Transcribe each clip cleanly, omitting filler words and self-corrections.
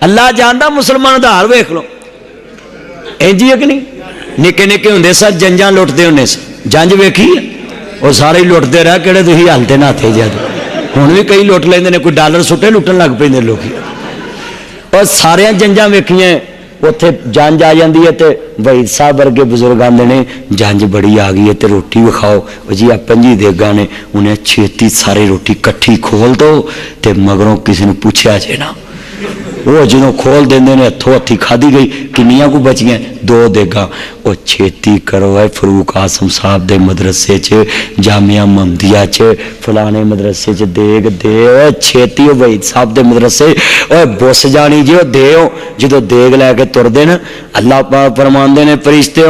अल्लाह जानता मुसलमान दा हाल वेख लो इंज ही है कि नहीं। निके निके होंदे स जंजां लुटते होंगे जंज वेखी वो सारे लुटते रह कि तुम हलते नहाते जद हुण भी कई लुट लेंदे ने कोई डॉलर सुटे लुटन लग पेंदे लोग और सारिया जंजां वेखियां उत्थे जंज आ जाती है तो वहीद साहब वर्गे बुजुर्ग आते हैं जंज बड़ी आ गई है तो रोटी विखाओ जी आ 5 देगा ने उन्हें छेती सारी रोटी कट्ठी खोल दो तो मगरों किसी ने पूछया जे ना वो जो खोल देंगे ने हथों हथी खाधी गई किनिया को बचियां 2 देगा वो छेती करो है फरूक आसम साहब के मदरसे च जामिया महमदिया च फलाने मदरसे च देग दे छेती वहीद साहब के मदरसे और बुस जानी जी दे जो देग लैके तुरते न अल्लाह पाक फरमांदे ने फरिश्ते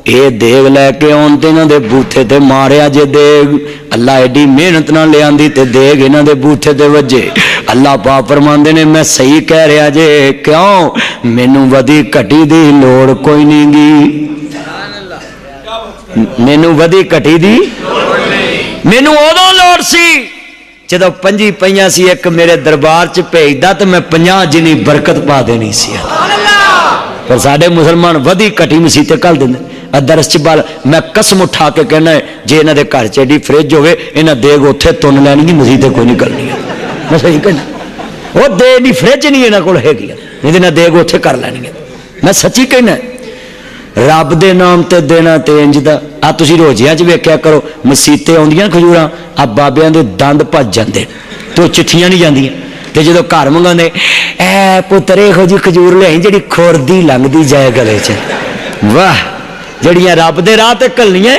ये देग लैके आउन ते इन्हां दे बूथे ते मारिया जे देग अल्लाह एडी मेहनत नाल ले आंदी ते देग इन्हां दे बूथे ते वजे अल्लाह पाक फरमांदे ने मैं सही कह रहा जे क्यों मैनू वधी घटी दी लोड़ कोई नहीं गी मैनू वधी घटी दी मैनू उदों लोड़ सी जदों 5 पईयां सी एक मेरे दरबार च भेजदा तो मैं 50 जिनी बरकत पा देनी सी पर साडे मुसलमान वधी घटी मसीते घल देंदे दरस च बल मैं कसम उठा के कहना है जे इन्हां दे घर च एडी फ्रिज होवे इन्हां देग उत्थे तुन लैनी मसीते कोई नहीं करनी मैं सही कहना वो दे दी फ्रिज नहीं इन्हां कोल हैगी नहीं ना देग उत्थे कर लैनी है मैं सच्ची कहना रब दे नाम ते देना ते इंज दा आ तुसीं रोजियां च वेख्या करो मसीते आउंदियां खजूरां आ बाबियां दे दंद भज जांदे ते चिट्ठियां नहीं जांदियां ते जदों घर मंगांदे ऐ पुत्तर इहो जी खजूर लियाई जिहड़ी खुरदी लंघदी जाए गले च वाह जड़ियां रब दे राह ते घल्लियां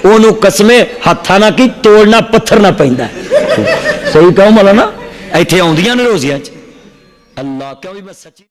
ओनू कसमे हत्था ना की तोड़ना पत्थर ना पैंदा सही कहो मौलाना इत्थे आउंदियां ने रोजियां च अल्लाह क्यों भी मैं सच्ची